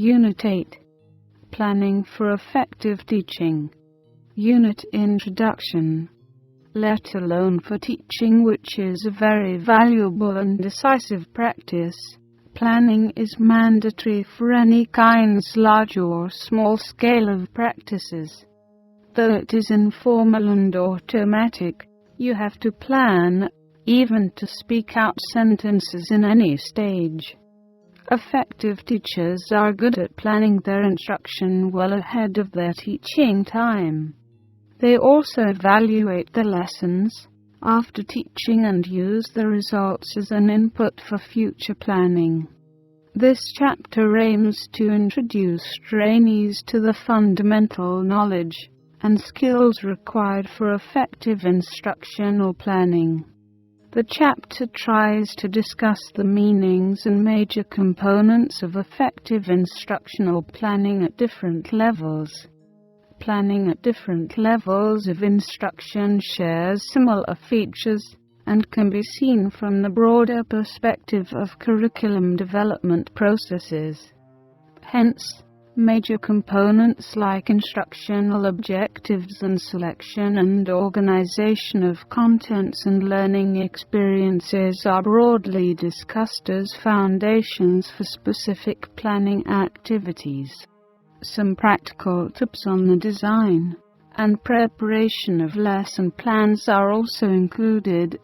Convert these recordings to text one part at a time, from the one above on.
Unit 8. Planning for effective teaching. Unit Introduction. Let alone for teaching, which is a very valuable and decisive practice, planning is mandatory for any kinds, large or small scale of practices. Though it is informal and automatic, you have to plan, even to speak out sentences in any stage. Effective teachers are good at planning their instruction well ahead of their teaching time. They also evaluate the lessons after teaching and use the results as an input for future planning. This chapter aims to introduce trainees to the fundamental knowledge and skills required for effective instructional planning. The chapter tries to discuss the meanings and major components of effective instructional planning at different levels. Planning at different levels of instruction shares similar features and can be seen from the broader perspective of curriculum development processes. Hence, major components like instructional objectives and selection and organization of contents and learning experiences are broadly discussed as foundations for specific planning activities. Some practical tips on the design and preparation of lesson plans are also included.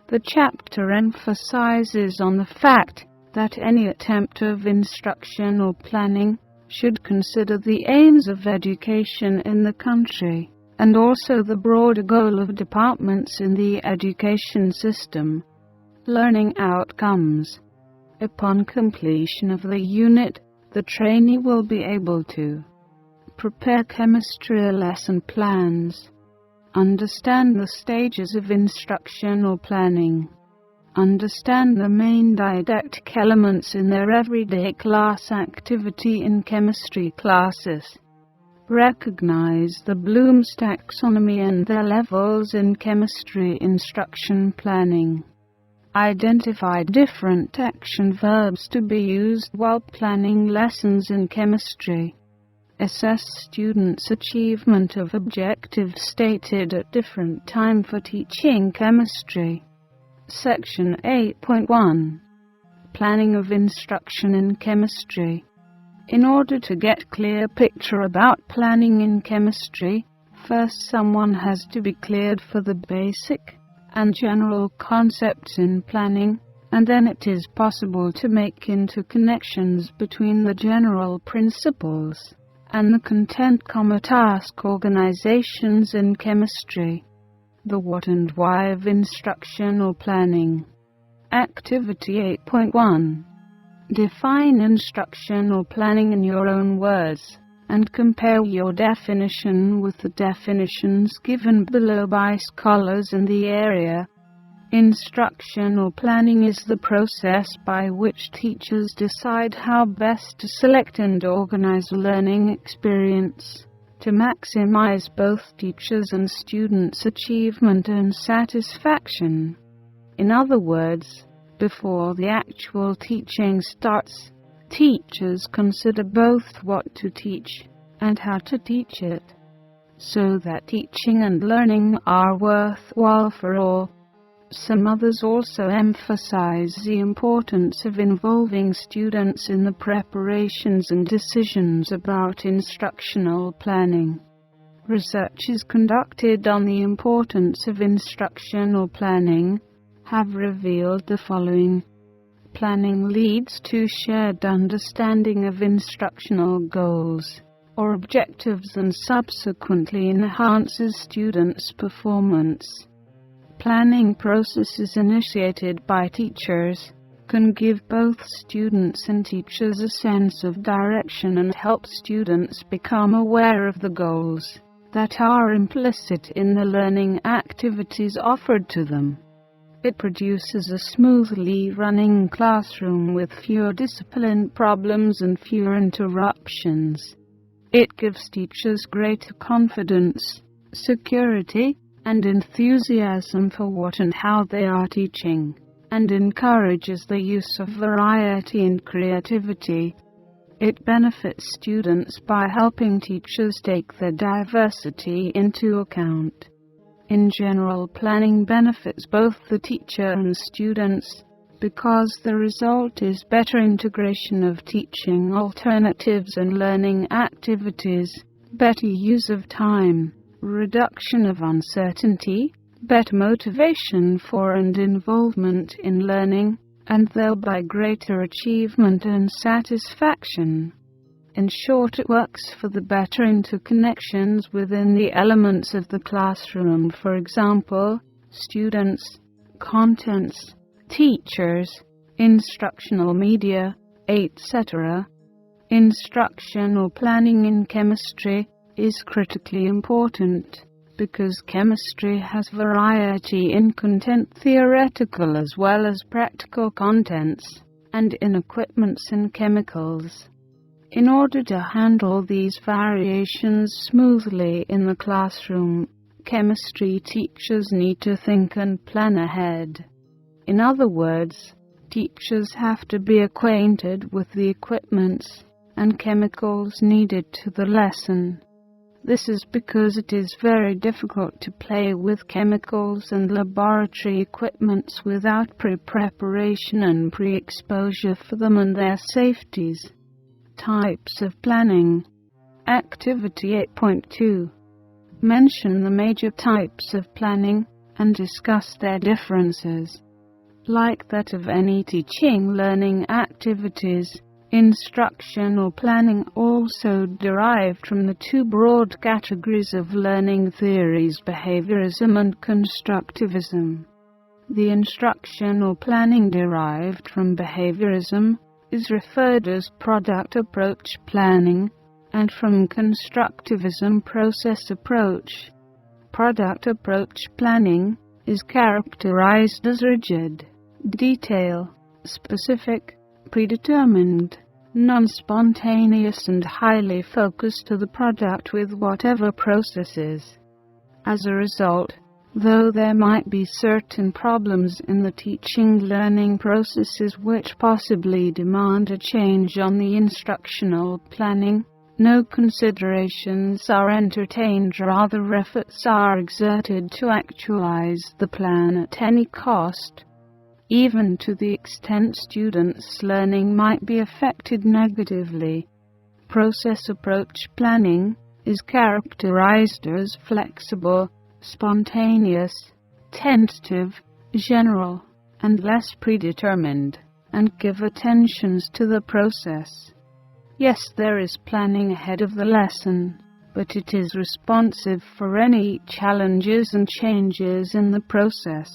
The chapter emphasizes on the fact that any attempt of instructional planning should consider the aims of education in the country, and also the broader goal of departments in the education system. Learning outcomes. Upon completion of the unit, the trainee will be able to prepare chemistry lesson plans, understand the stages of instructional planning, understand the main didactic elements in their everyday class activity in chemistry classes, recognize the Blooms Taxonomy and their levels in chemistry instruction planning, identify different action verbs to be used while planning lessons in chemistry, assess students' achievement of objectives stated at different time for teaching chemistry. Section 8.1. Planning of instruction in chemistry. In order to get clear picture about planning in chemistry, first someone has to be cleared for the basic and general concepts in planning, and then it is possible to make interconnections between the general principles and the content-task organizations in chemistry. The what and why of instructional planning. Activity 8.1. Define instructional planning in your own words, and compare your definition with the definitions given below by scholars in the area. Instructional planning is the process by which teachers decide how best to select and organize a learning experience to maximize both teachers' and students' achievement and satisfaction. In other words, before the actual teaching starts, teachers consider both what to teach and how to teach it, so that teaching and learning are worthwhile for all. Some others also emphasize the importance of involving students in the preparations and decisions about instructional planning. Research is conducted on the importance of instructional planning, have revealed the following. Planning leads to shared understanding of instructional goals or objectives and subsequently enhances students' performance. Planning processes initiated by teachers can give both students and teachers a sense of direction and help students become aware of the goals that are implicit in the learning activities offered to them. It produces a smoothly running classroom with fewer discipline problems and fewer interruptions. It gives teachers greater confidence, security, and enthusiasm for what and how they are teaching, and encourages the use of variety and creativity. It benefits students by helping teachers take their diversity into account. In general, planning benefits both the teacher and students, because the result is better integration of teaching alternatives and learning activities, better use of time, reduction of uncertainty, better motivation for and involvement in learning, and thereby greater achievement and satisfaction. In short, it works for the better interconnections within the elements of the classroom, for example, students, contents, teachers, instructional media, etc. Instructional planning in chemistry is critically important because chemistry has variety in content, theoretical as well as practical contents, and in equipments and chemicals. In order to handle these variations smoothly in the classroom, chemistry teachers need to think and plan ahead. In other words, teachers have to be acquainted with the equipments and chemicals needed to the lesson. This is because it is very difficult to play with chemicals and laboratory equipments without pre-preparation and pre-exposure for them and their safeties. Types of planning. Activity 8.2. Mention the major types of planning and discuss their differences. Like that of any teaching learning activities, instructional planning also derived from the two broad categories of learning theories, behaviorism and constructivism. The instructional planning derived from behaviorism is referred as product approach planning, and from constructivism process approach. Product approach planning is characterized as rigid, detail, specific, predetermined, non-spontaneous and highly focused to the product with whatever processes. As a result, though there might be certain problems in the teaching-learning processes which possibly demand a change on the instructional planning, no considerations are entertained, rather efforts are exerted to actualize the plan at any cost, even to the extent students' learning might be affected negatively. Process approach planning is characterized as flexible, spontaneous, tentative, general, and less predetermined, and give attentions to the process. Yes, there is planning ahead of the lesson, but it is responsive for any challenges and changes in the process.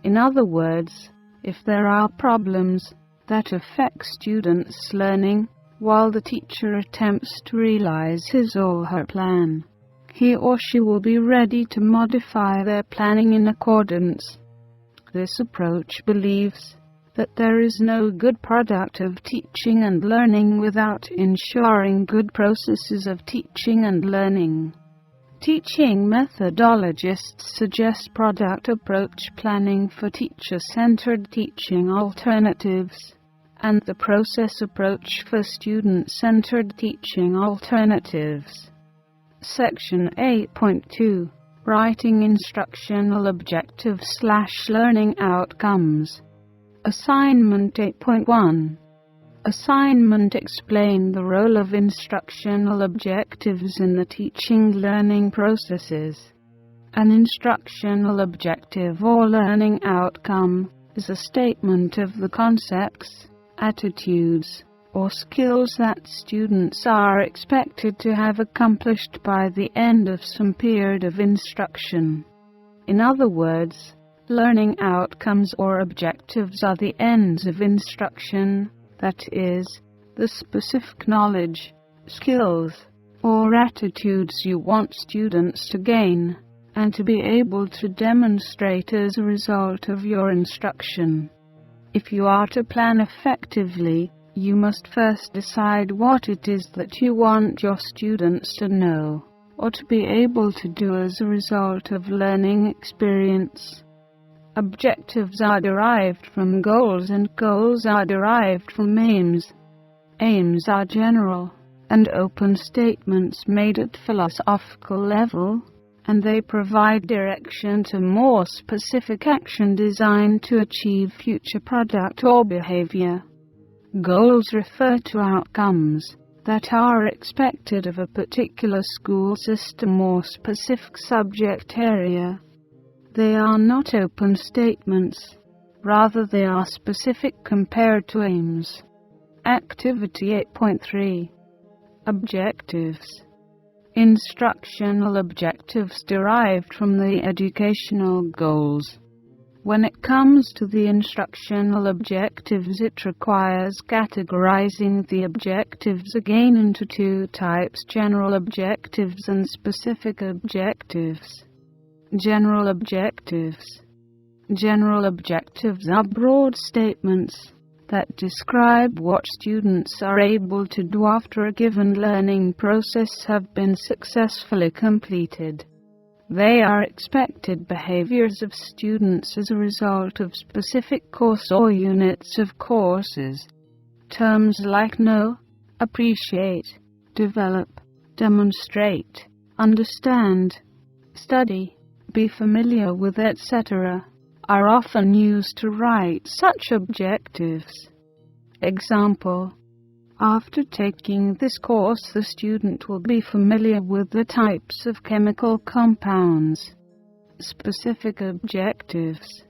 In other words, if there are problems that affect students' learning while the teacher attempts to realize his or her plan, he or she will be ready to modify their planning in accordance. This approach believes that there is no good product of teaching and learning without ensuring good processes of teaching and learning. Teaching methodologists suggest product approach planning for teacher-centered teaching alternatives, and the process approach for student-centered teaching alternatives. Section 8.2. Writing instructional objectives/learning outcomes. Assignment 8.1. Assignment: explain the role of instructional objectives in the teaching-learning processes. An instructional objective or learning outcome is a statement of the concepts, attitudes, or skills that students are expected to have accomplished by the end of some period of instruction. In other words, learning outcomes or objectives are the ends of instruction, that is, the specific knowledge, skills, or attitudes you want students to gain, and to be able to demonstrate as a result of your instruction. If you are to plan effectively, you must first decide what it is that you want your students to know, or to be able to do as a result of learning experience. Objectives are derived from goals and goals are derived from aims. Aims are general and open statements made at philosophical level, and they provide direction to more specific action designed to achieve future product or behavior. Goals refer to outcomes that are expected of a particular school system or specific subject area. They are not open statements, rather they are specific compared to aims. Activity 8.3. Objectives. Instructional objectives derived from the educational goals. When it comes to the instructional objectives, it requires categorizing the objectives again into two types: general objectives and specific objectives. General objectives. General objectives are broad statements that describe what students are able to do after a given learning process has been successfully completed. They are expected behaviors of students as a result of specific course or units of courses. Terms like know, appreciate, develop, demonstrate, understand, study, be familiar with, etc., are often used to write such objectives. Example: after taking this course, the student will be familiar with the types of chemical compounds. Specific objectives.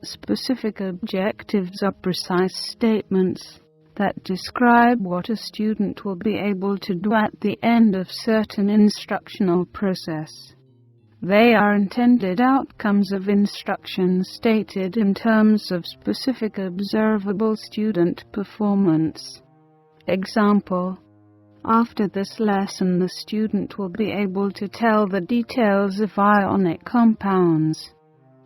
Specific objectives are precise statements that describe what a student will be able to do at the end of certain instructional process. They are intended outcomes of instruction stated in terms of specific observable student performance. Example: after this lesson, the student will be able to tell the details of ionic compounds.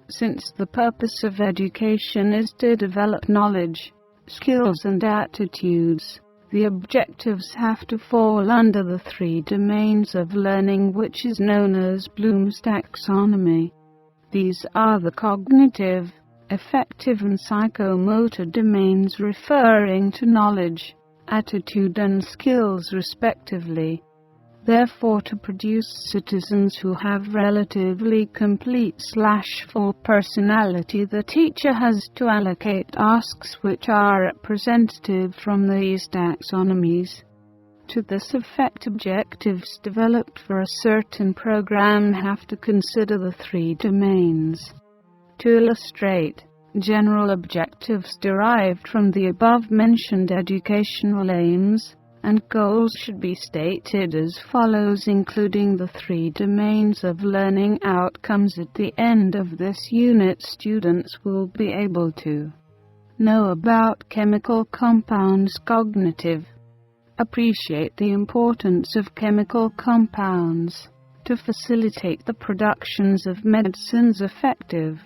Since the purpose of education is to develop knowledge, skills and attitudes, the objectives have to fall under the three domains of learning, which is known as Bloom's Taxonomy. These are the cognitive, affective and psychomotor domains, referring to knowledge, attitude and skills respectively. Therefore, to produce citizens who have relatively complete/full personality, the teacher has to allocate tasks which are representative from these taxonomies. To this effect, objectives developed for a certain program have to consider the three domains. To illustrate, general objectives derived from the above-mentioned educational aims and goals should be stated as follows, including the three domains of learning outcomes. At the end of this unit, students will be able to know about chemical compounds. Cognitive. Appreciate the importance of chemical compounds to facilitate the productions of medicines. Effective.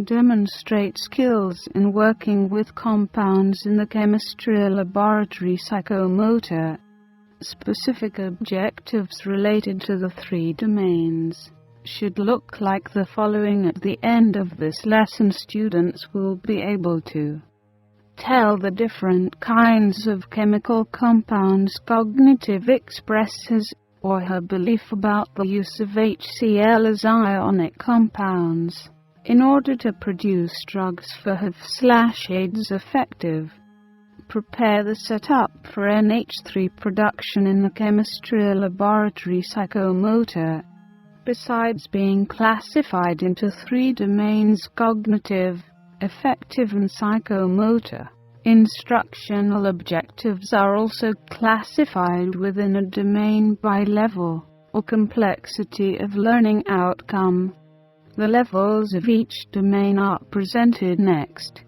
Demonstrate skills in working with compounds in the chemistry laboratory. Psychomotor. Specific objectives related to the three domains should look like the following. At the end of this lesson, students will be able to tell the different kinds of chemical compounds. Cognitive express his or her belief about the use of HCl as ionic compounds in order to produce drugs for HIV/AIDS. Effective. Prepare the setup for NH3 production in the chemistry laboratory. Psychomotor. Besides being classified into three domains, cognitive, affective and psychomotor, instructional objectives are also classified within a domain by level or complexity of learning outcome. The levels of each domain are presented next.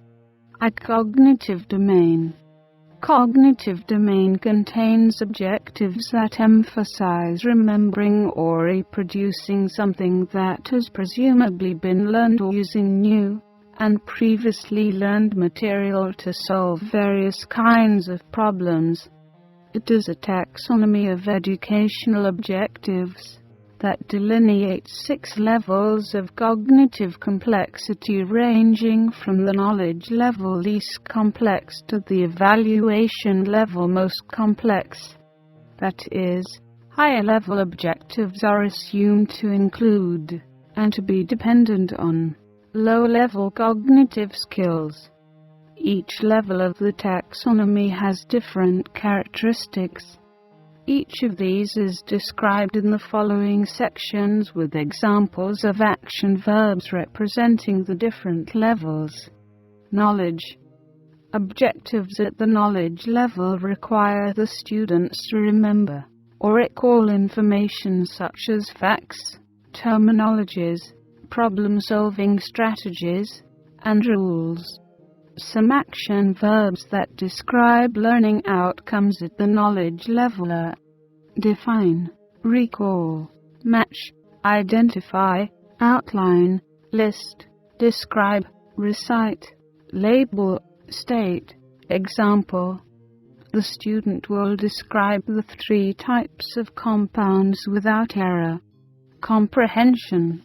At cognitive domain. Cognitive domain contains objectives that emphasize remembering or reproducing something that has presumably been learned, or using new and previously learned material to solve various kinds of problems. It is a taxonomy of educational objectives that delineates 6 levels of cognitive complexity ranging from the knowledge level least complex to the evaluation level most complex. That is, higher-level objectives are assumed to include, and to be dependent on, low-level cognitive skills. Each level of the taxonomy has different characteristics. Each of these is described in the following sections with examples of action verbs representing the different levels. Knowledge. Objectives at the knowledge level require the students to remember or recall information such as facts, terminologies, problem-solving strategies, and rules. Some action verbs that describe learning outcomes at the knowledge level are define, recall, match, identify, outline, list, describe, recite, label, state. Example: the student will describe the 3 types of compounds without error. Comprehension.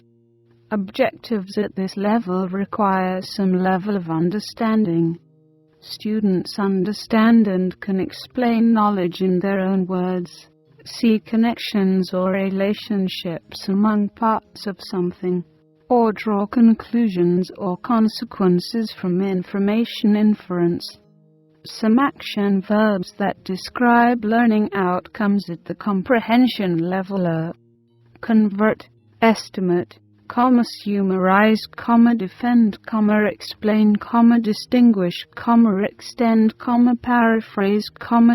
Objectives at this level require some level of understanding. Students understand and can explain knowledge in their own words, see connections or relationships among parts of something, or draw conclusions or consequences from information inference. Some action verbs that describe learning outcomes at the comprehension level are convert, estimate, summarize, defend, explain, distinguish, extend, paraphrase,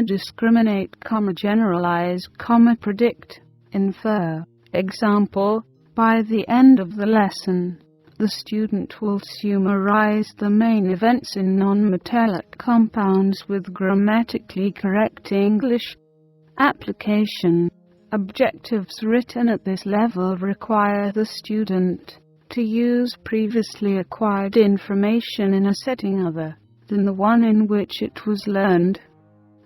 discriminate, generalize, predict, infer. Example: by the end of the lesson, the student will summarize the main events in non-metallic compounds with grammatically correct English. Application. Objectives written at this level require the student to use previously acquired information in a setting other than the one in which it was learned.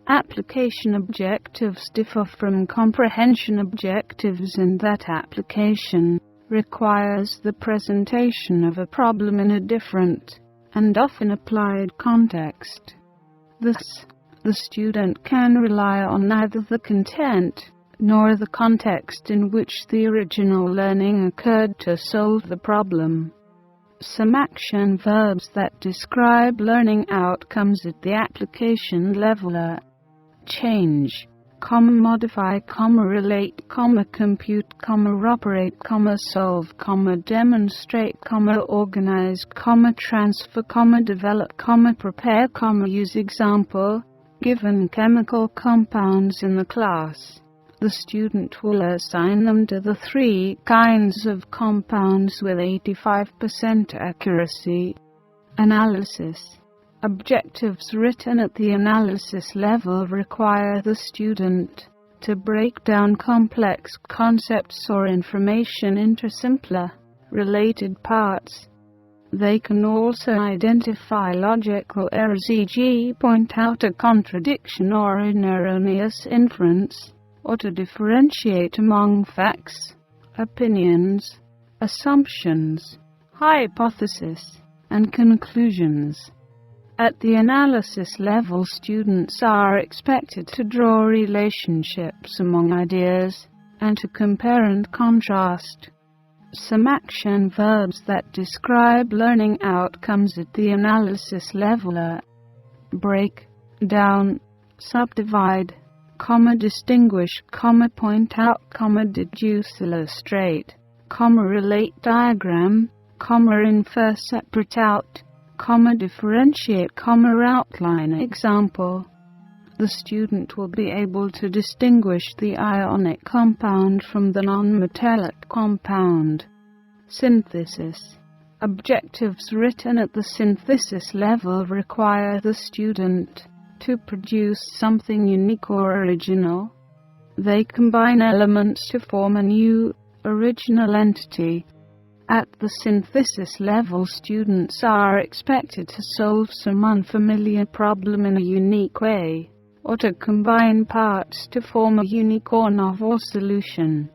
Application objectives differ from comprehension objectives in that application requires the presentation of a problem in a different and often applied context. Thus, the student can rely on neither the content nor the context in which the original learning occurred to solve the problem. Some action verbs that describe learning outcomes at the application level are change, modify, relate, compute, operate, solve, demonstrate, organize, transfer, develop, prepare, use. Example: given chemical compounds in the class, the student will assign them to the 3 kinds of compounds with 85% accuracy. Analysis. Objectives written at the analysis level require the student to break down complex concepts or information into simpler, related parts. They can also identify logical errors, e.g., point out a contradiction or an erroneous inference, or to differentiate among facts, opinions, assumptions, hypotheses, and conclusions. At the analysis level, students are expected to draw relationships among ideas and to compare and contrast. Some action verbs that describe learning outcomes at the analysis level are break down, subdivide, distinguish, point out, deduce, illustrate, relate, diagram, infer, separate out, differentiate, outline. Example: the student will be able to distinguish the ionic compound from the non-metallic compound. Synthesis. Objectives written at the synthesis level require the student to produce something unique or original. They combine elements to form a new, original entity. At the synthesis level, students are expected to solve some unfamiliar problem in a unique way, or to combine parts to form a unique or novel solution.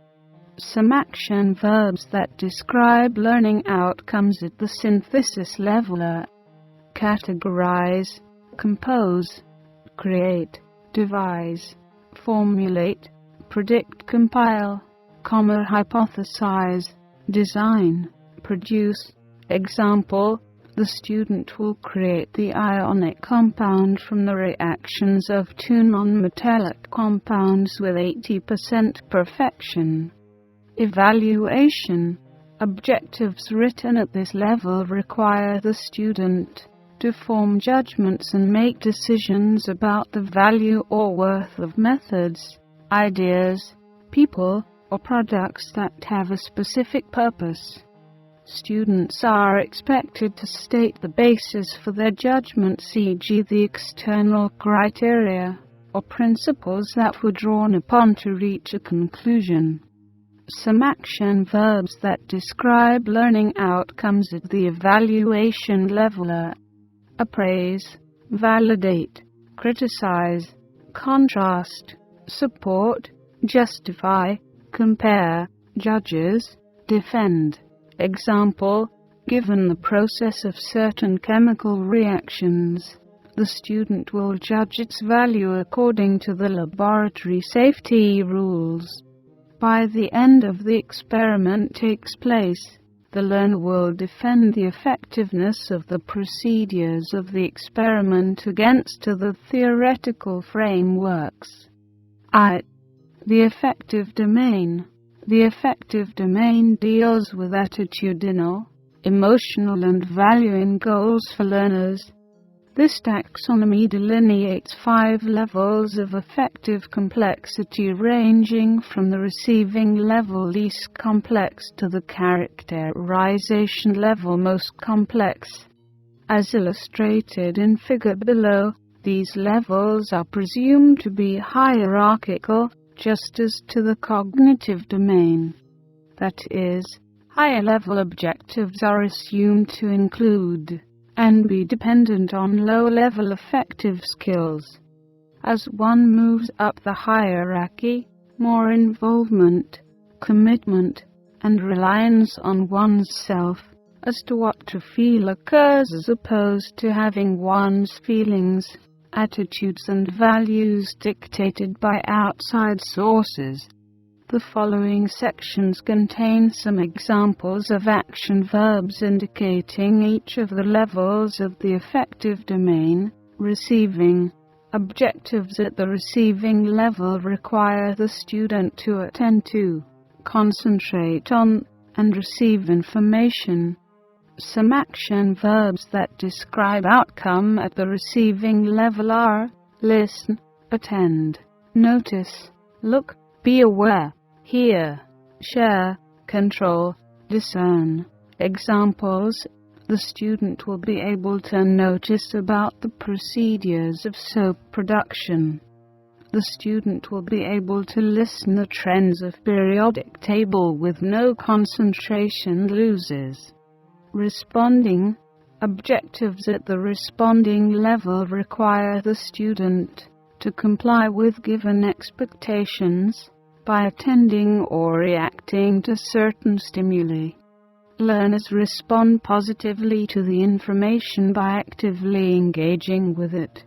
Some action verbs that describe learning outcomes at the synthesis level are categorize, compose, create, devise, formulate, predict, compile, hypothesize, design, produce. Example: the student will create the ionic compound from the reactions of two non-metallic compounds with 80% perfection. Evaluation. Objectives written at this level require the student to form judgments and make decisions about the value or worth of methods, ideas, people, or products that have a specific purpose. Students are expected to state the basis for their judgments, e.g. the external criteria or principles that were drawn upon to reach a conclusion. Some action verbs that describe learning outcomes at the evaluation level are appraise, validate, criticize, contrast, support, justify, compare, judges, defend. Example: given the process of certain chemical reactions, the student will judge its value according to the laboratory safety rules. By the end of the experiment takes place, the learner will defend the effectiveness of the procedures of the experiment against the theoretical frameworks. The affective domain. The affective domain deals with attitudinal, emotional and valuing goals for learners. This taxonomy delineates 5 levels of affective complexity ranging from the receiving level least complex to the characterization level most complex. As illustrated in figure below, these levels are presumed to be hierarchical, just as to the cognitive domain. That is, higher-level objectives are assumed to include and be dependent on low-level affective skills. As one moves up the hierarchy, more involvement, commitment, and reliance on one's self as to what to feel occurs, as opposed to having one's feelings, attitudes and values dictated by outside sources. The following sections contain some examples of action verbs indicating each of the levels of the affective domain. Receiving. Objectives at the receiving level require the student to attend to, concentrate on, and receive information. Some action verbs that describe outcome at the receiving level are listen, attend, notice, look, be aware, hear, share, control, discern. Examples: the student will be able to notice about the procedures of soap production. The student will be able to listen the trends of periodic table with no concentration loses. Responding. Objectives at the responding level require the student to comply with given expectations by attending or reacting to certain stimuli. Learners respond positively to the information by actively engaging with it.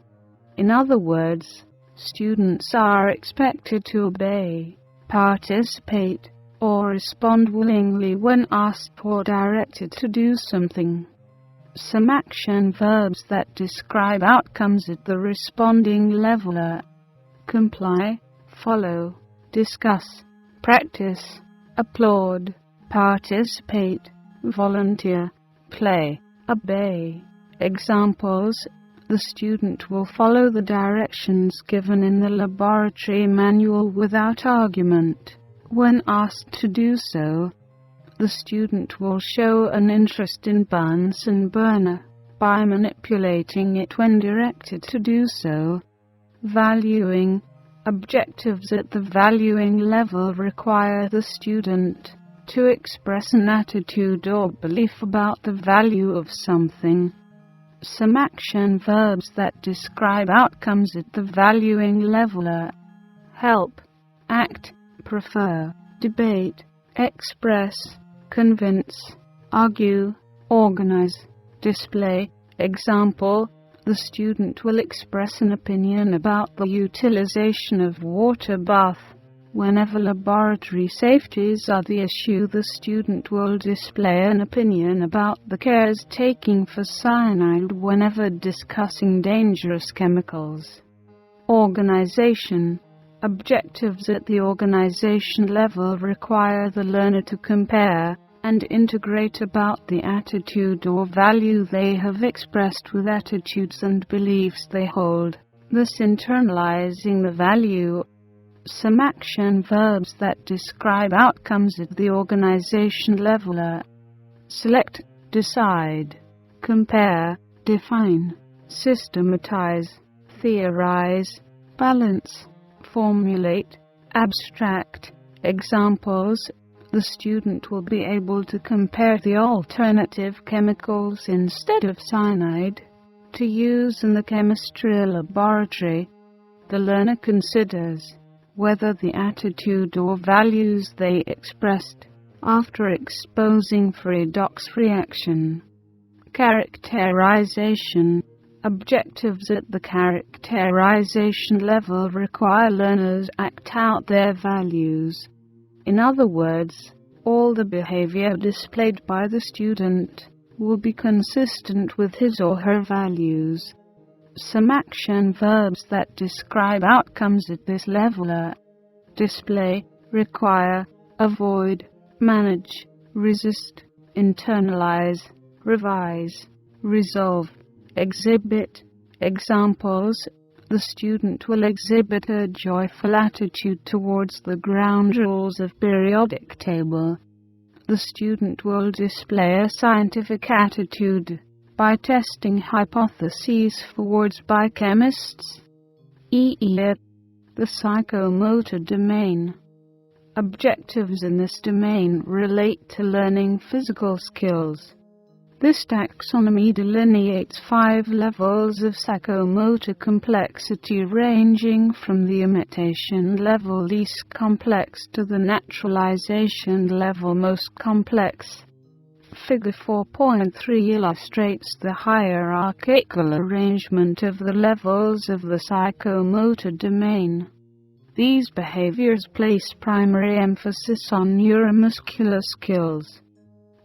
In other words, students are expected to obey, participate, or respond willingly when asked or directed to do something. Some action verbs that describe outcomes at the responding level are comply, follow, discuss, practice, applaud, participate, volunteer, play, obey. Examples: the student will follow the directions given in the laboratory manual without argument. When asked to do so, the student will show an interest in Bunsen burner by manipulating it when directed to do so. Valuing. Objectives at the valuing level require the student to express an attitude or belief about the value of something. Some action verbs that describe outcomes at the valuing level are help, act, prefer, debate, express, convince, argue, organize, display. Example: the student will express an opinion about the utilization of water bath. Whenever laboratory safeties are the issue, the student will display an opinion about the cares taken for cyanide whenever discussing dangerous chemicals. Organization. Objectives at the organization level require the learner to compare and integrate about the attitude or value they have expressed with attitudes and beliefs they hold, thus internalizing the value. Some action verbs that describe outcomes at the organization level are: select, decide, compare, define, systematize, theorize, balance, formulate, abstract. Examples: the student will be able to compare the alternative chemicals instead of cyanide to use in the chemistry laboratory. The learner considers whether the attitude or values they expressed after exposing for a redox reaction. Characterization. Objectives at the characterization level require learners act out their values. In other words, all the behavior displayed by the student will be consistent with his or her values. Some action verbs that describe outcomes at this level are: display, require, avoid, manage, resist, internalize, revise, resolve, exhibit. Examples: the student will exhibit a joyful attitude towards the ground rules of periodic table. The student will display a scientific attitude by testing hypotheses for words by chemists. The psychomotor domain. Objectives in this domain relate to learning physical skills. This taxonomy delineates 5 levels of psychomotor complexity, ranging from the imitation level least complex to the naturalization level most complex. Figure 4.3 illustrates the hierarchical arrangement of the levels of the psychomotor domain. These behaviors place primary emphasis on neuromuscular skills.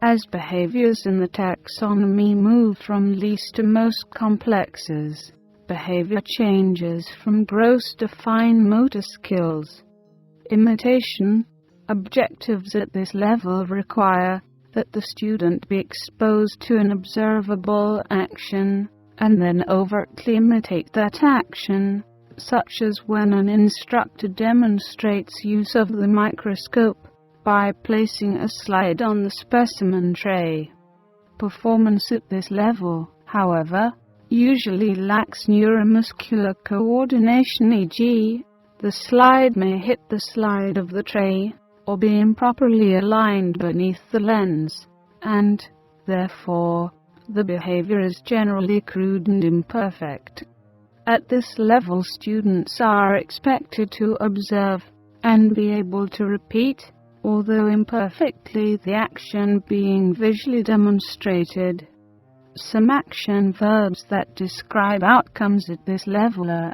As behaviors in the taxonomy move from least to most complexes, behavior changes from gross to fine motor skills. Imitation. Objectives at this level require that the student be exposed to an observable action and then overtly imitate that action, such as when an instructor demonstrates use of the microscope by placing a slide on the specimen tray. Performance at this level, however, usually lacks neuromuscular coordination, e.g., the slide may hit the slide of the tray, or be improperly aligned beneath the lens, and, therefore, the behavior is generally crude and imperfect. At this level, students are expected to observe and be able to repeat, although imperfectly, the action being visually demonstrated. Some action verbs that describe outcomes at this level are: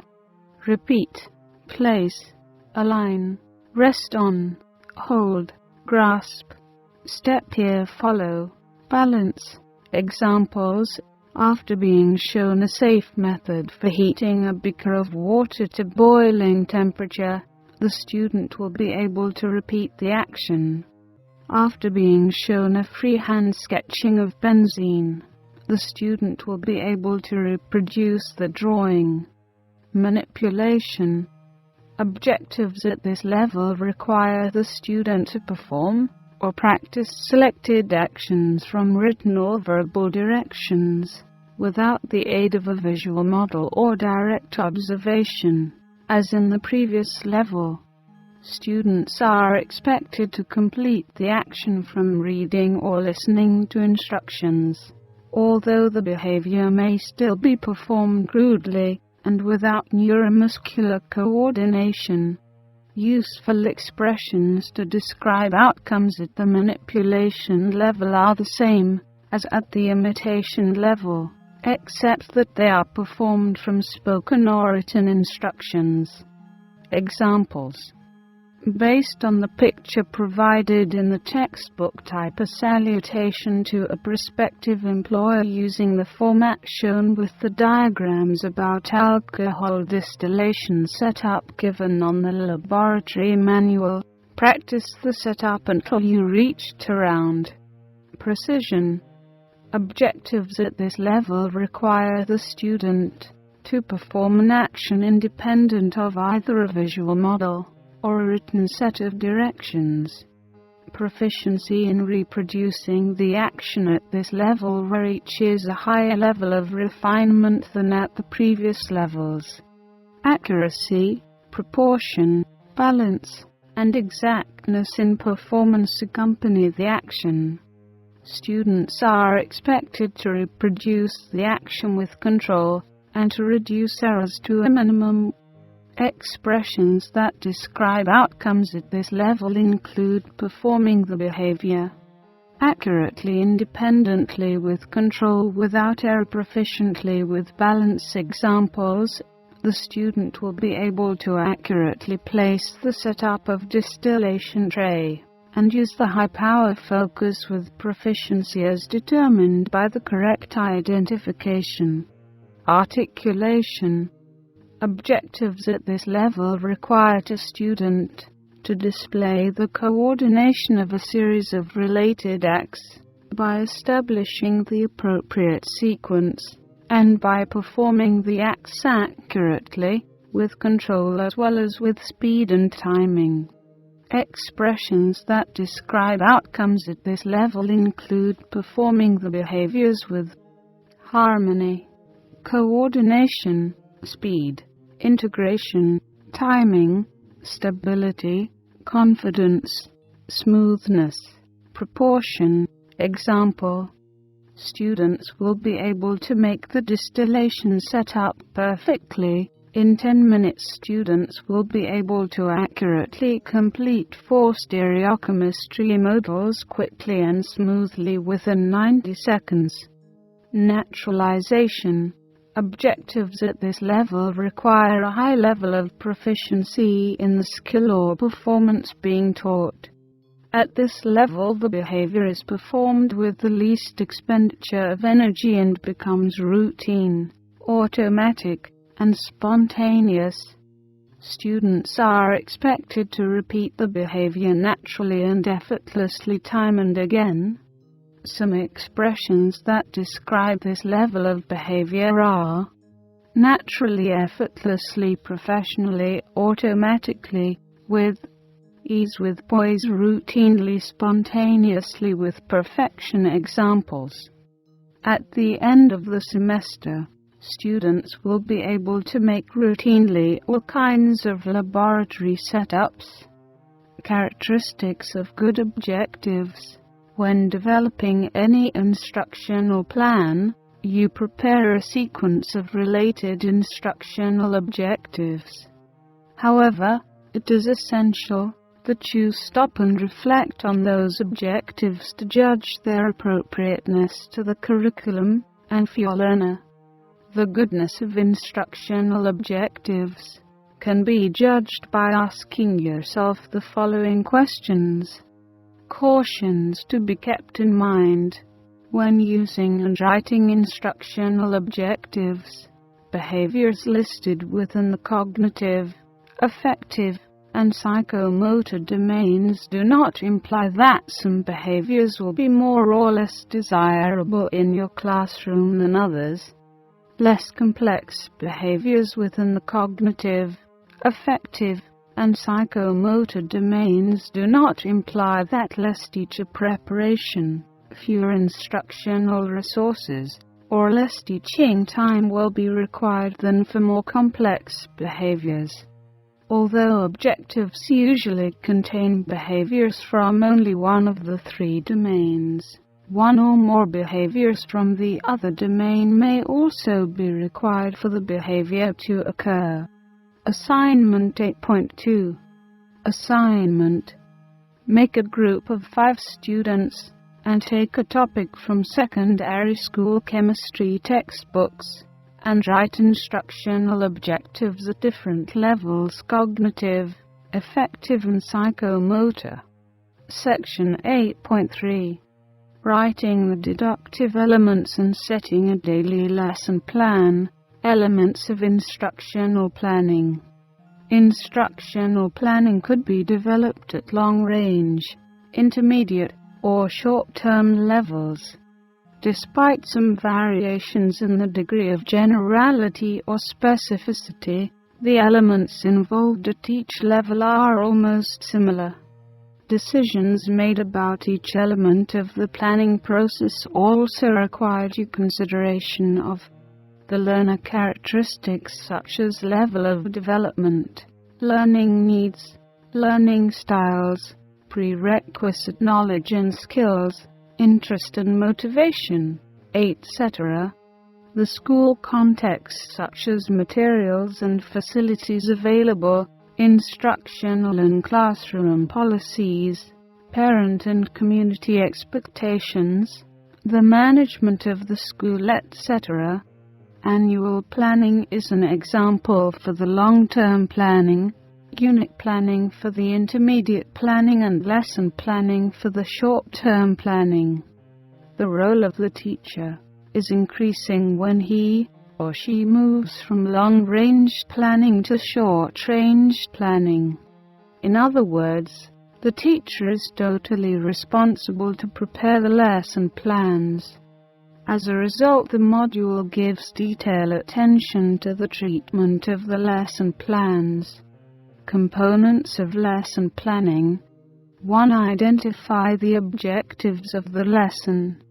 repeat, place, align, rest on, hold, grasp, step here, follow, balance. Examples: after being shown a safe method for heating a beaker of water to boiling temperature, the student will be able to repeat the action. After being shown a freehand sketching of benzene, the student will be able to reproduce the drawing. Manipulation. Objectives at this level require the student to perform or practice selected actions from written or verbal directions, without the aid of a visual model or direct observation. As in the previous level, students are expected to complete the action from reading or listening to instructions, although the behavior may still be performed crudely and without neuromuscular coordination. Useful expressions to describe outcomes at the manipulation level are the same as at the imitation level, except that they are performed from spoken or written instructions. Examples. Based on the picture provided in the textbook, type a salutation to a prospective employer using the format shown with the diagrams about alcohol distillation setup given on the laboratory manual. Practice the setup until you reached around. Precision. Objectives at this level require the student to perform an action independent of either a visual model or a written set of directions. Proficiency in reproducing the action at this level reaches a higher level of refinement than at the previous levels. Accuracy, proportion, balance, and exactness in performance accompany the action. Students are expected to reproduce the action with control and to reduce errors to a minimum. Expressions that describe outcomes at this level include performing the behavior accurately, independently, with control, without error, proficiently, with balance. Examples. The student will be able to accurately place the setup of distillation tray and use the high power focus with proficiency as determined by the correct identification. Articulation. Objectives at this level require a student to display the coordination of a series of related acts by establishing the appropriate sequence and by performing the acts accurately, with control as well as with speed and timing. Expressions that describe outcomes at this level include performing the behaviors with harmony, coordination, speed, integration, timing, stability, confidence, smoothness, proportion. Example. Students will be able to make the distillation setup perfectly. In 10 minutes, students will be able to accurately complete 4 stereochemistry models quickly and smoothly within 90 seconds. Naturalization. Objectives at this level require a high level of proficiency in the skill or performance being taught. At this level, the behavior is performed with the least expenditure of energy and becomes routine, automatic, and spontaneous. Students are expected to repeat the behavior naturally and effortlessly time and again. Some expressions that describe this level of behavior are naturally, effortlessly, professionally, automatically, with ease, with poise, routinely, spontaneously, with perfection. Examples. At the end of the semester, students will be able to make routinely all kinds of laboratory setups. Characteristics of good objectives. When developing any instructional plan, you prepare a sequence of related instructional objectives. However, it is essential that you stop and reflect on those objectives to judge their appropriateness to the curriculum and for your learner. The goodness of instructional objectives can be judged by asking yourself the following questions. Cautions to be kept in mind when using and writing instructional objectives. Behaviors listed within the cognitive, affective, and psychomotor domains do not imply that some behaviors will be more or less desirable in your classroom than others. Less complex behaviors within the cognitive, affective, and psychomotor domains do not imply that less teacher preparation, fewer instructional resources, or less teaching time will be required than for more complex behaviors. Although objectives usually contain behaviors from only one of the 3 domains, one or more behaviors from the other domain may also be required for the behavior to occur. Assignment 8.2. Assignment. Make a group of 5 students and take a topic from secondary school chemistry textbooks and write instructional objectives at different levels: cognitive, affective and psychomotor. Section 8.3. Writing the deductive elements and setting a daily lesson plan. Elements of instructional planning. Instructional planning could be developed at long-range, intermediate, or short-term levels. Despite some variations in the degree of generality or specificity, the elements involved at each level are almost similar. Decisions made about each element of the planning process also require due consideration of the learner characteristics such as level of development, learning needs, learning styles, prerequisite knowledge and skills, interest and motivation, etc. The school context such as materials and facilities available, instructional and classroom policies, parent and community expectations, the management of the school, etc. Annual planning is an example for the long-term planning, unit planning for the intermediate planning and lesson planning for the short-term planning. The role of the teacher is increasing when he or she moves from long-range planning to short-range planning. In other words, the teacher is totally responsible to prepare the lesson plans. As a result, the module gives detailed attention to the treatment of the lesson plans. Components of lesson planning. 1. Identify the objectives of the lesson.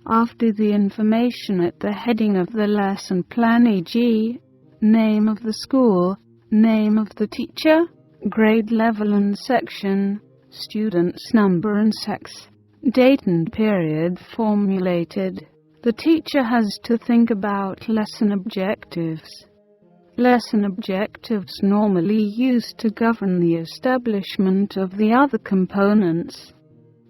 After the information at the heading of the lesson plan, e.g., name of the school, name of the teacher, grade level and section, students' number and sex, date and period formulated, the teacher has to think about lesson objectives. Lesson objectives normally used to govern the establishment of the other components.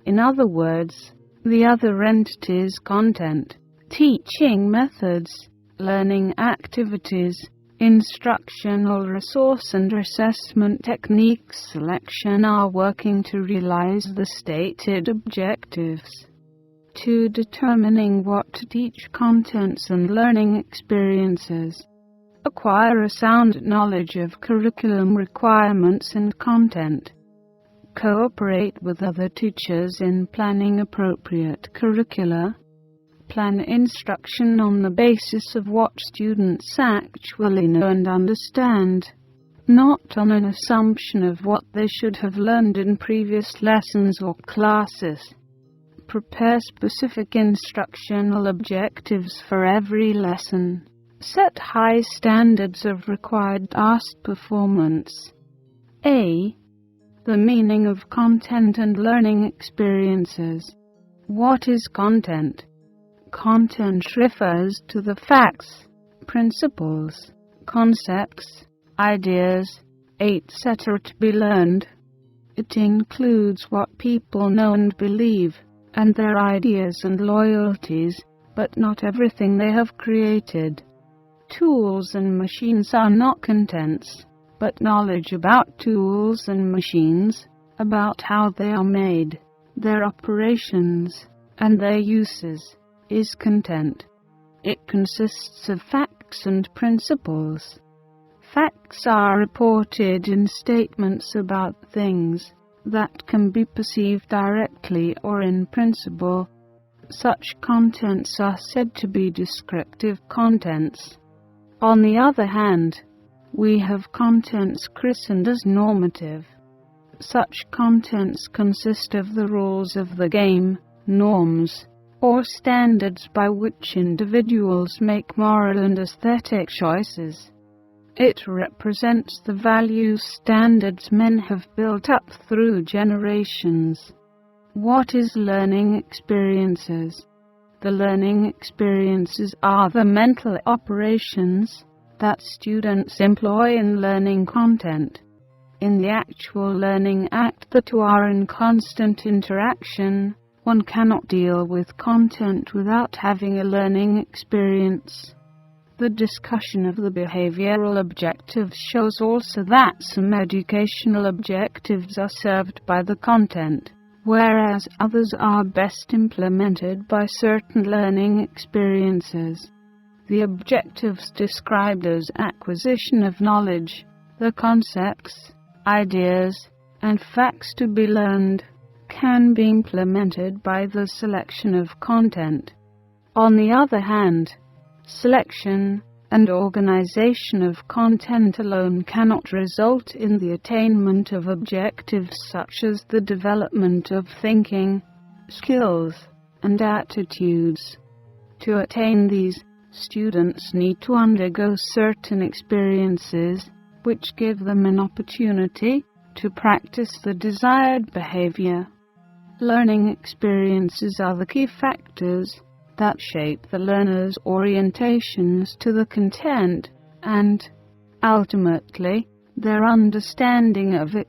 In other words, the other entities' content, teaching methods, learning activities, instructional resource and assessment techniques selection are working to realize the stated objectives. 2. Determining what to teach contents and learning experiences. Acquire a sound knowledge of curriculum requirements and content. Cooperate with other teachers in planning appropriate curricula. Plan instruction on the basis of what students actually know and understand, not on an assumption of what they should have learned in previous lessons or classes. Prepare specific instructional objectives for every lesson. Set high standards of required task performance. A. The meaning of content and learning experiences. What is content? Content refers to the facts, principles, concepts, ideas, etc. to be learned. It includes what people know and believe, and their ideas and loyalties, but not everything they have created. Tools and machines are not contents, but knowledge about tools and machines, about how they are made, their operations, and their uses, is content. It consists of facts and principles. Facts are reported in statements about things that can be perceived directly or in principle. Such contents are said to be descriptive contents. On the other hand, we have contents christened as normative. Such contents consist of the rules of the game, norms, or standards by which individuals make moral and aesthetic choices. It represents the value standards men have built up through generations. What is learning experiences? The learning experiences are the mental operations that students employ in learning content. in the actual learning act, the two are in constant interaction. One cannot deal with content without having a learning experience. The discussion of the behavioral objectives shows also that some educational objectives are served by the content, whereas others are best implemented by certain learning experiences. The objectives described as acquisition of knowledge, the concepts, ideas, and facts to be learned, can be implemented by the selection of content. On the other hand, selection and organization of content alone cannot result in the attainment of objectives such as the development of thinking, skills, and attitudes. To attain these, students need to undergo certain experiences which give them an opportunity to practice the desired behavior. Learning experiences are the key factors that shape the learner's orientations to the content and, ultimately, their understanding of it.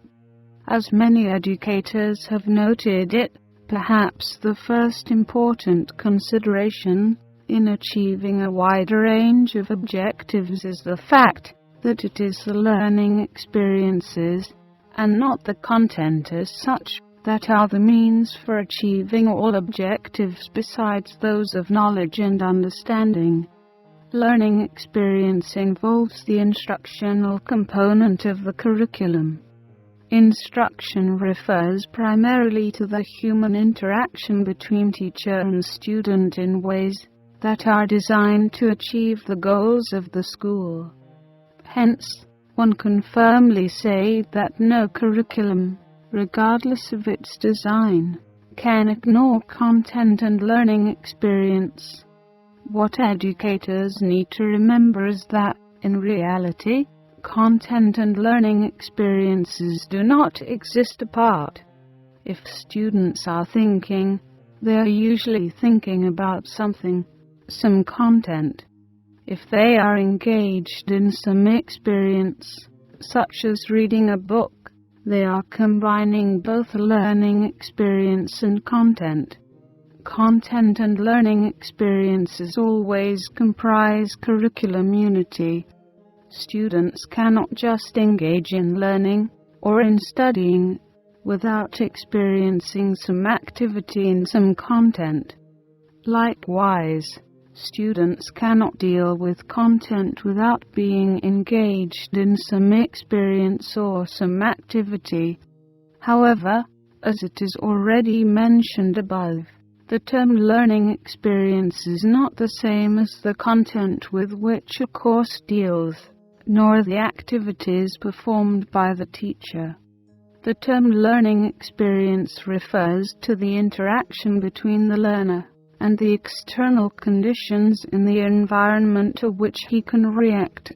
As many educators have noted it, perhaps the first important consideration in achieving a wider range of objectives is the fact that it is the learning experiences, and not the content as such, that are the means for achieving all objectives besides those of knowledge and understanding. Learning experience involves the instructional component of the curriculum. Instruction refers primarily to the human interaction between teacher and student in ways that are designed to achieve the goals of the school. Hence, one can firmly say that no curriculum, regardless of its design, can ignore content and learning experience. What educators need to remember is that, in reality, content and learning experiences do not exist apart. If students are thinking, they are usually thinking about something, some content. If they are engaged in some experience, such as reading a book, they are combining both learning experience and content. Content and learning experiences always comprise curriculum unity. Students cannot just engage in learning or in studying without experiencing some activity in some content. Likewise, students cannot deal with content without being engaged in some experience or some activity. However, as it is already mentioned above, the term learning experience is not the same as the content with which a course deals, nor the activities performed by the teacher. The term learning experience refers to the interaction between the learner and the external conditions in the environment to which he can react.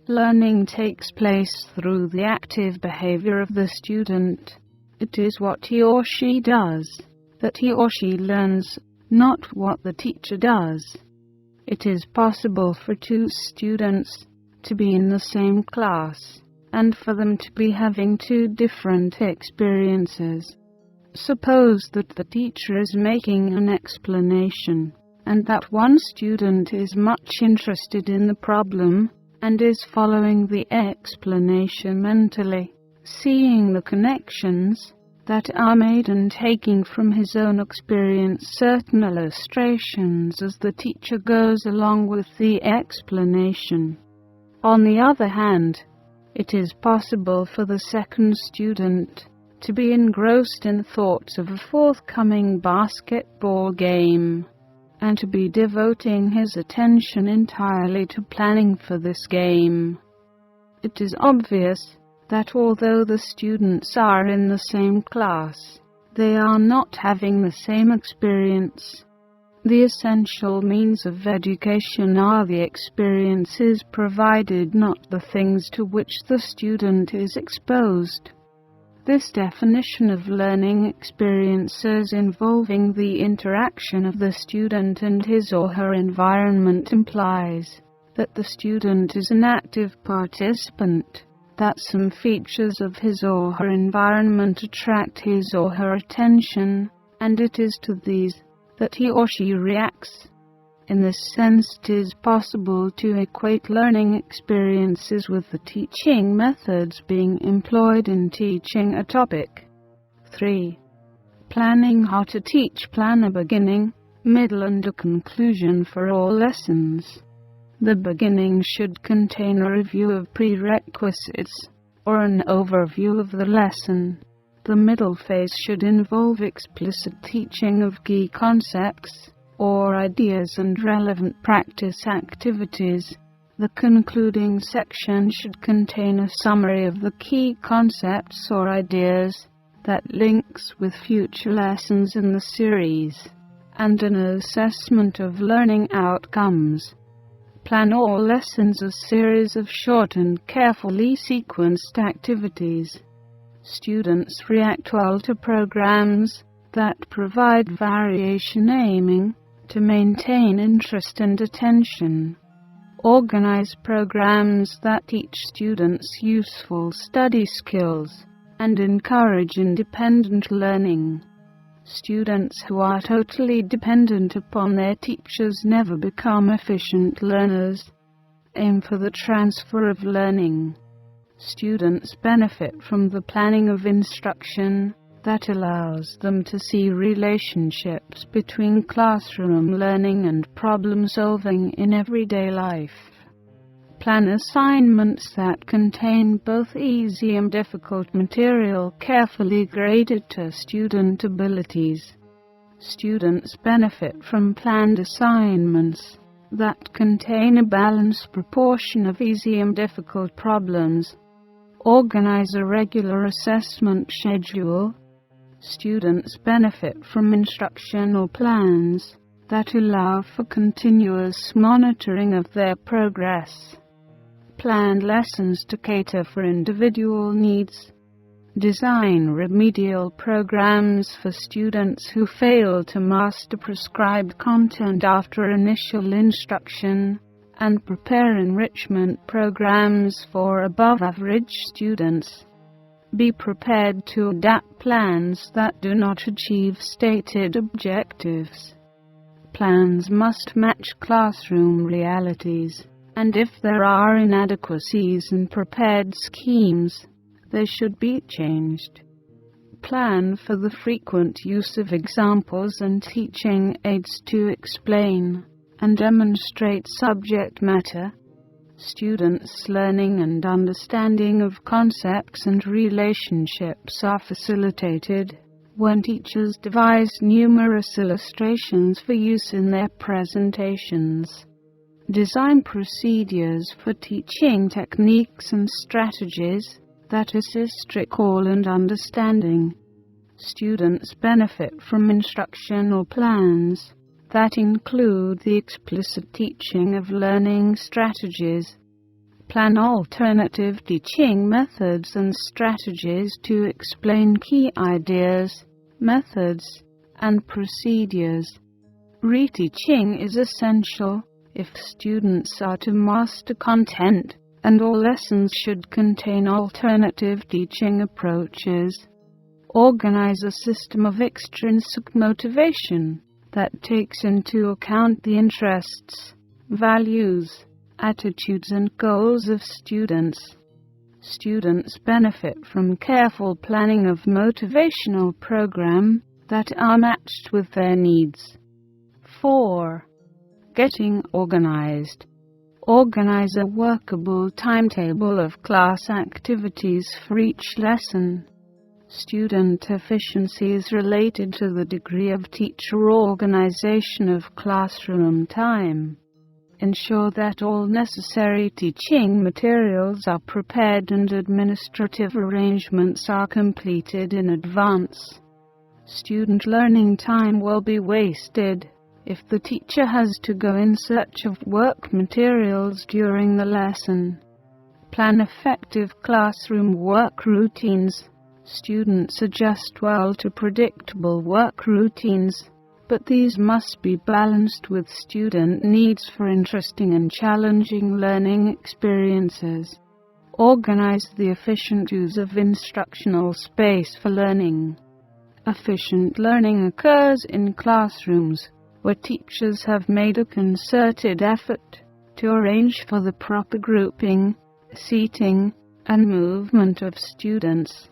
Learning takes place through the active behavior of the student. It is what he or she does that he or she learns, not what the teacher does. It is possible for two students to be in the same class, and for them to be having two different experiences. Suppose that the teacher is making an explanation, and that one student is much interested in the problem, and is following the explanation mentally, seeing the connections that are made and taking from his own experience certain illustrations as the teacher goes along with the explanation. On the other hand, it is possible for the second student to be engrossed in thoughts of a forthcoming basketball game, and to be devoting his attention entirely to planning for this game. It is obvious that although the students are in the same class, they are not having the same experience. The essential means of education are the experiences provided, not the things to which the student is exposed. This definition of learning experiences involving the interaction of the student and his or her environment implies that the student is an active participant, that some features of his or her environment attract his or her attention, and it is to these that he or she reacts. In this sense, it is possible to equate learning experiences with the teaching methods being employed in teaching a topic. 3. Planning how to teach. Plan a beginning, middle and a conclusion for all lessons. The beginning should contain a review of prerequisites, or an overview of the lesson. The middle phase should involve explicit teaching of key concepts, or ideas and relevant practice activities. The concluding section should contain a summary of the key concepts or ideas that links with future lessons in the series, and an assessment of learning outcomes. Plan all lessons as a series of short and carefully sequenced activities. Students react well to programs that provide variation, aiming to maintain interest and attention. Organize programs that teach students useful study skills and encourage independent learning. Students who are totally dependent upon their teachers never become efficient learners. Aim for the transfer of learning. Students benefit from the planning of instruction that allows them to see relationships between classroom learning and problem solving in everyday life. Plan assignments that contain both easy and difficult material carefully graded to student abilities. Students benefit from planned assignments that contain a balanced proportion of easy and difficult problems. Organize a regular assessment schedule. Students benefit from instructional plans that allow for continuous monitoring of their progress. Plan lessons to cater for individual needs. Design remedial programs for students who fail to master prescribed content after initial instruction, and prepare enrichment programs for above-average students. Be prepared to adapt plans that do not achieve stated objectives. Plans must match classroom realities, and if there are inadequacies in prepared schemes, they should be changed. Plan for the frequent use of examples and teaching aids to explain and demonstrate subject matter. Students' learning and understanding of concepts and relationships are facilitated when teachers devise numerous illustrations for use in their presentations. Design procedures for teaching techniques and strategies that assist recall and understanding. Students benefit from instructional plans that include the explicit teaching of learning strategies. Plan alternative teaching methods and strategies to explain key ideas, methods, and procedures. Reteaching is essential if students are to master content, and all lessons should contain alternative teaching approaches. Organize a system of extrinsic motivation that takes into account the interests, values, attitudes and goals of students. Students benefit from careful planning of motivational programs that are matched with their needs. 4. Getting organized. Organize a workable timetable of class activities for each lesson. Student efficiency is related to the degree of teacher organization of classroom time. Ensure that all necessary teaching materials are prepared and administrative arrangements are completed in advance. Student learning time will be wasted if the teacher has to go in search of work materials during the lesson. Plan effective classroom work routines. Students adjust well to predictable work routines, but these must be balanced with student needs for interesting and challenging learning experiences. Organize the efficient use of instructional space for learning. Efficient learning occurs in classrooms where teachers have made a concerted effort to arrange for the proper grouping, seating, and movement of students.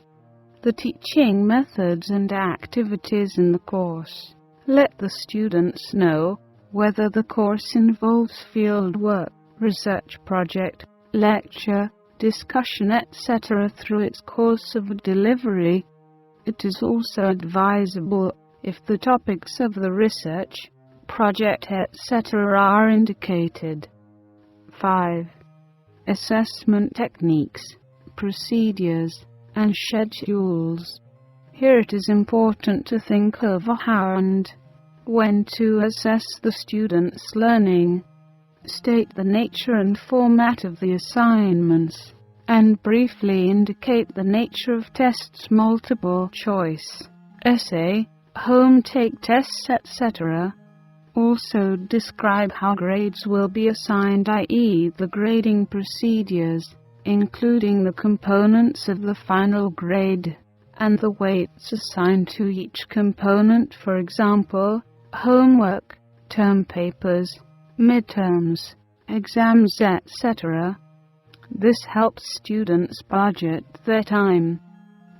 The teaching methods and activities in the course let the students know whether the course involves field work, research project, lecture, discussion, etc. through its course of delivery. It is also advisable if the topics of the research, project, etc. are indicated. 5. Assessment techniques, procedures, and schedules. Here it is important to think of how and when to assess the student's learning. State the nature and format of the assignments, and briefly indicate the nature of tests, multiple choice, essay, home take tests, etc. Also describe how grades will be assigned, i.e. the grading procedures, including the components of the final grade, and the weights assigned to each component, for example, homework, term papers, midterms, exams, etc. This helps students budget their time.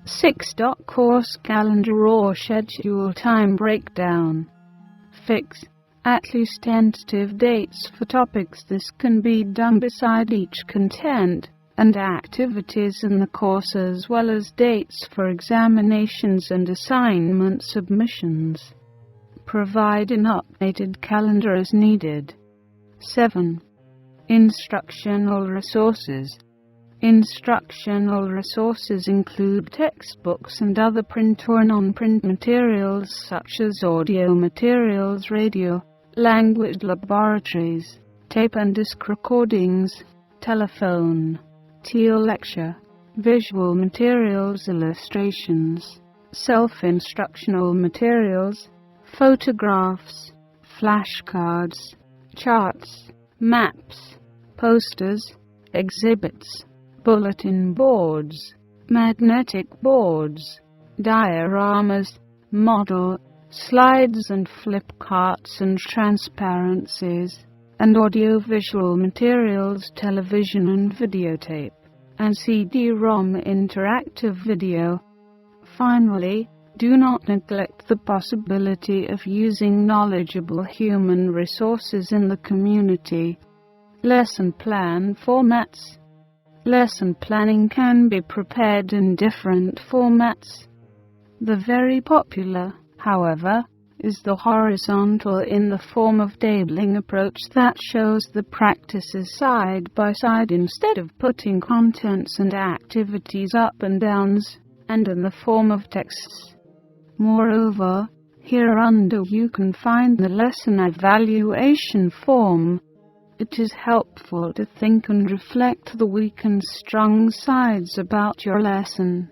6. Course calendar or schedule time breakdown. Fix at least tentative dates for topics. This can be done beside each content and activities in the course, as well as dates for examinations and assignment submissions. Provide an updated calendar as needed. 7. Instructional resources. Instructional resources include textbooks and other print or non-print materials such as audio materials, radio, language laboratories, tape and disc recordings, telephone, lecture, visual materials, illustrations, self-instructional materials, photographs, flashcards, charts, maps, posters, exhibits, bulletin boards, magnetic boards, dioramas, model, slides and flip charts and transparencies, and audio-visual materials, television and videotape, and CD-ROM interactive video. Finally, do not neglect the possibility of using knowledgeable human resources in the community. Lesson plan formats. Lesson planning can be prepared in different formats. The very popular, however, is the horizontal in the form of tabling approach that shows the practices side by side instead of putting contents and activities up and downs, and in the form of texts. Moreover, hereunder you can find the lesson evaluation form. It is helpful to think and reflect the weak and strong sides about your lesson,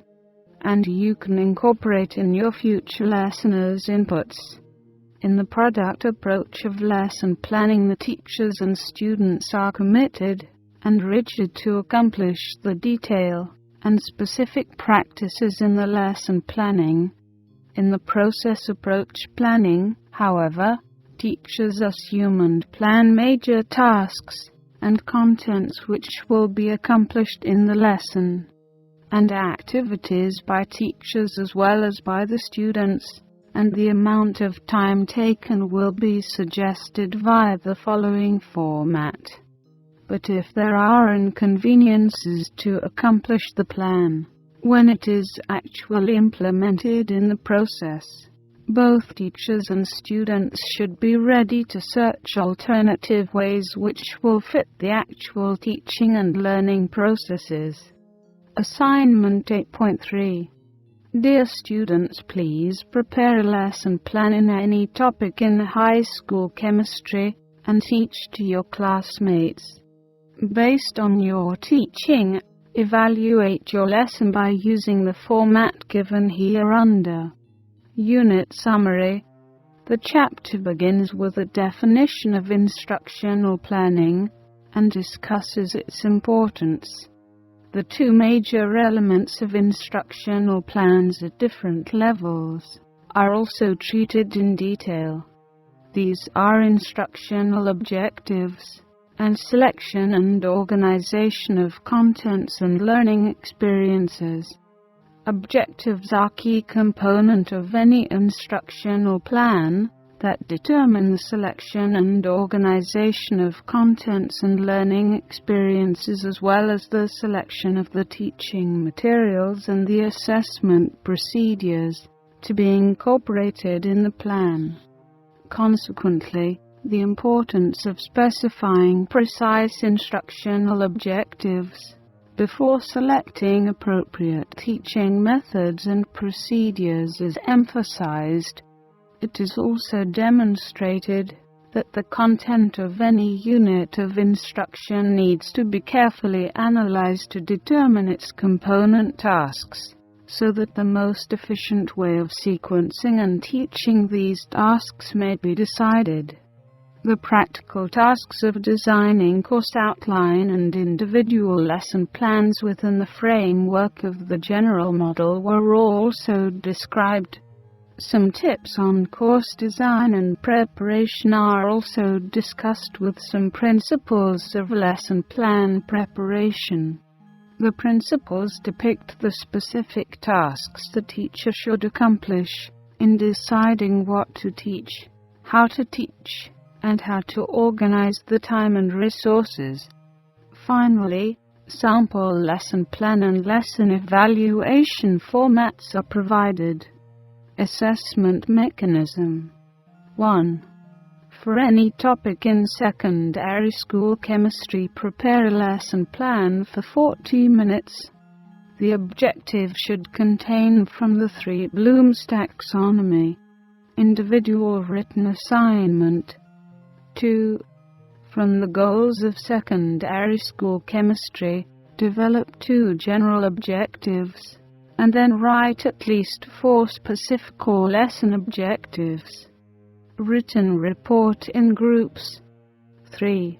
and you can incorporate in your future listeners' inputs. In the product approach of lesson planning, the teachers and students are committed and rigid to accomplish the detail and specific practices in the lesson planning. In the process approach planning, however, teachers assume and plan major tasks and contents which will be accomplished in the lesson, and activities by teachers as well as by the students, and the amount of time taken will be suggested via the following format. But if there are inconveniences to accomplish the plan, when it is actually implemented in the process, both teachers and students should be ready to search alternative ways which will fit the actual teaching and learning processes. Assignment 8.3. Dear students, please prepare a lesson plan in any topic in high school chemistry and teach to your classmates. Based on your teaching, evaluate your lesson by using the format given hereunder. Unit summary. The chapter begins with a definition of instructional planning and discusses its importance. The two major elements of instructional plans at different levels are also treated in detail. These are instructional objectives and selection and organization of contents and learning experiences. Objectives are key component of any instructional plan that determine the selection and organization of contents and learning experiences, as well as the selection of the teaching materials and the assessment procedures to be incorporated in the plan. Consequently, the importance of specifying precise instructional objectives before selecting appropriate teaching methods and procedures is emphasized. It is also demonstrated that the content of any unit of instruction needs to be carefully analyzed to determine its component tasks, so that the most efficient way of sequencing and teaching these tasks may be decided. The practical tasks of designing course outline and individual lesson plans within the framework of the general model were also described. Some tips on course design and preparation are also discussed, with some principles of lesson plan preparation. The principles depict the specific tasks the teacher should accomplish in deciding what to teach, how to teach, and how to organize the time and resources. Finally, sample lesson plan and lesson evaluation formats are provided. Assessment mechanism. 1. For any topic in secondary school chemistry, prepare a lesson plan for 40 minutes. The objective should contain from the 3 Blooms Taxonomy. Individual written assignment. 2. From the goals of secondary school chemistry, develop 2 general objectives, and then write at least 4 specific or lesson objectives. Written report in groups. 3.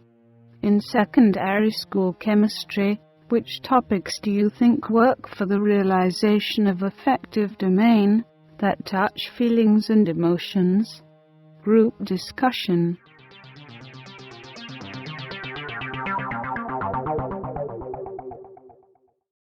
In secondary school chemistry, which topics do you think work for the realization of affective domain that touch feelings and emotions? Group discussion.